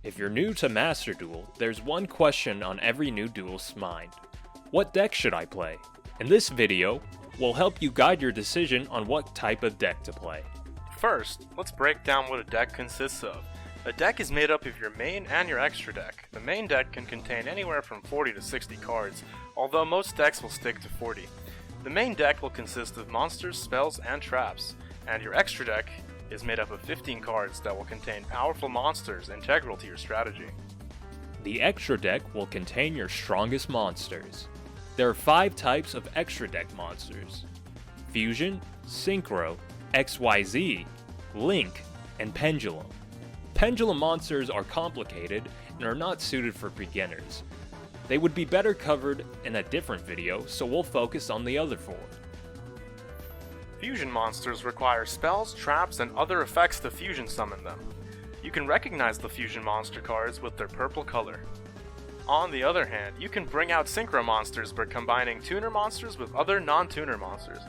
If you're new to Master Duel, there's one question on every new duelist's mind. What deck should I play? In this video, we'll help you guide your decision on what type of deck to play. First, let's break down what a deck consists of. A deck is made up of your main and your extra deck. The main deck can contain anywhere from 40 to 60 cards, although most decks will stick to 40. The main deck will consist of monsters, spells, and traps, and your extra deck is made up of 15 cards that will contain powerful monsters integral to your strategy. The extra deck will contain your strongest monsters. There are 5 types of extra deck monsters: Fusion, Synchro, XYZ, Link, and Pendulum. Pendulum monsters are complicated and are not suited for beginners. They would be better covered in a different video, so we'll focus on the other 4. Fusion monsters require spells, traps, and other effects to fusion summon them. You can recognize the fusion monster cards with their purple color. On the other hand, you can bring out synchro monsters by combining tuner monsters with other non-tuner monsters.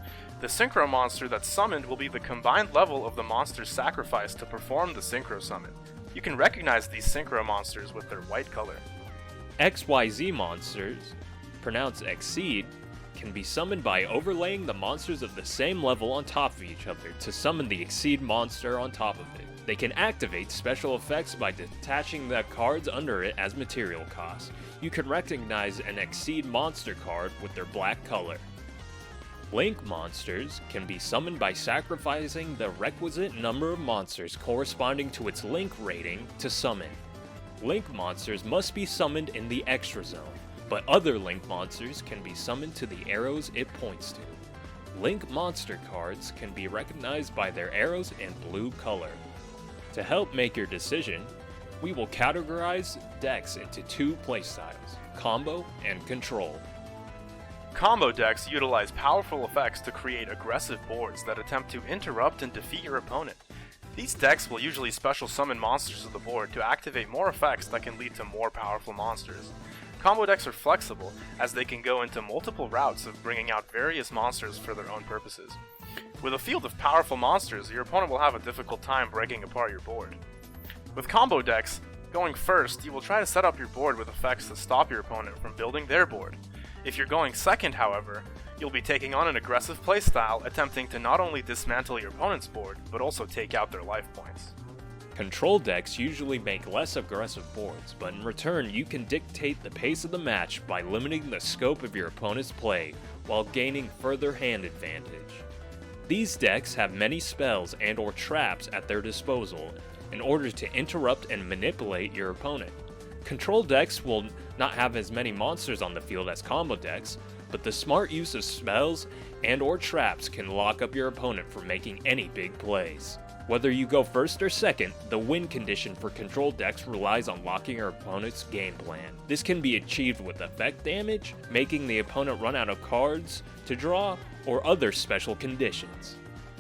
The synchro monster that's summoned will be the combined level of the monster's sacrifice to perform the synchro summon. You can recognize these synchro monsters with their white color. XYZ monsters, pronounced Exceed, can be summoned by overlaying the monsters of the same level on top of each other to summon the Exceed monster on top of it. They can activate special effects by detaching the cards under it as material costs. You can recognize an Exceed monster card with their black color. Link monsters can be summoned by sacrificing the requisite number of monsters corresponding to its Link rating to summon. Link monsters must be summoned in the extra zone, but other Link monsters can be summoned to the arrows it points to. Link monster cards can be recognized by their arrows and blue color. To help make your decision, we will categorize decks into 2 playstyles: Combo and Control. Combo decks utilize powerful effects to create aggressive boards that attempt to interrupt and defeat your opponent. These decks will usually special summon monsters to the board to activate more effects that can lead to more powerful monsters. Combo decks are flexible, as they can go into multiple routes of bringing out various monsters for their own purposes. With a field of powerful monsters, your opponent will have a difficult time breaking apart your board. With combo decks, going first, you will try to set up your board with effects to stop your opponent from building their board. If you're going second, however, you'll be taking on an aggressive playstyle, attempting to not only dismantle your opponent's board, but also take out their life points. Control decks usually make less aggressive boards, but in return you can dictate the pace of the match by limiting the scope of your opponent's play while gaining further hand advantage. These decks have many spells and or traps at their disposal in order to interrupt and manipulate your opponent. Control decks will not have as many monsters on the field as combo decks, but the smart use of spells and or traps can lock up your opponent from making any big plays. Whether you go first or second, the win condition for control decks relies on locking your opponent's game plan. This can be achieved with effect damage, making the opponent run out of cards to draw, or other special conditions.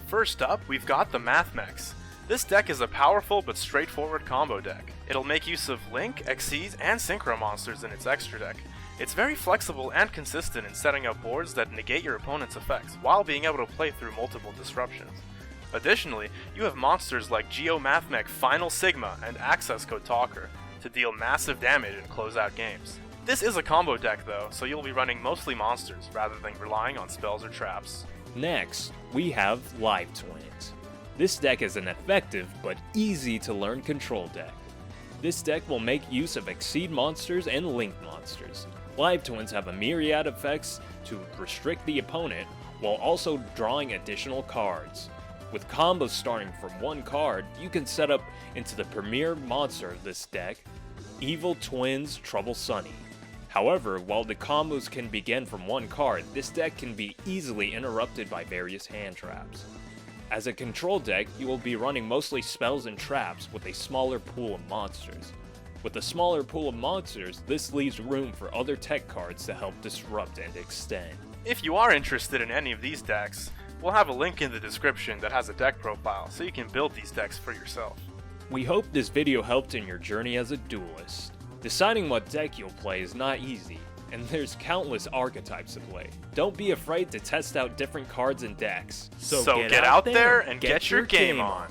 First up, we've got the Math Mechs. This deck is a powerful but straightforward combo deck. It'll make use of Link, Exceed, and Synchro monsters in its extra deck. It's very flexible and consistent in setting up boards that negate your opponent's effects, while being able to play through multiple disruptions. Additionally, you have monsters like Geo Math Mech Final Sigma and Access Code Talker to deal massive damage and close out games. This is a combo deck though, so you'll be running mostly monsters rather than relying on spells or traps. Next, we have Live Twins. This deck is an effective but easy to learn control deck. This deck will make use of Exceed monsters and Link monsters. Live Twins have a myriad of effects to restrict the opponent while also drawing additional cards. With combos starting from 1 card, you can set up into the premier monster of this deck, Evil Twins Trouble Sunny. However, while the combos can begin from 1 card, this deck can be easily interrupted by various hand traps. As a control deck, you will be running mostly spells and traps with a smaller pool of monsters. With a smaller pool of monsters, this leaves room for other tech cards to help disrupt and extend. If you are interested in any of these decks, we'll have a link in the description that has a deck profile so you can build these decks for yourself. We hope this video helped in your journey as a duelist. Deciding what deck you'll play is not easy, and there's countless archetypes to play. Don't be afraid to test out different cards and decks. So get out there and get your game on!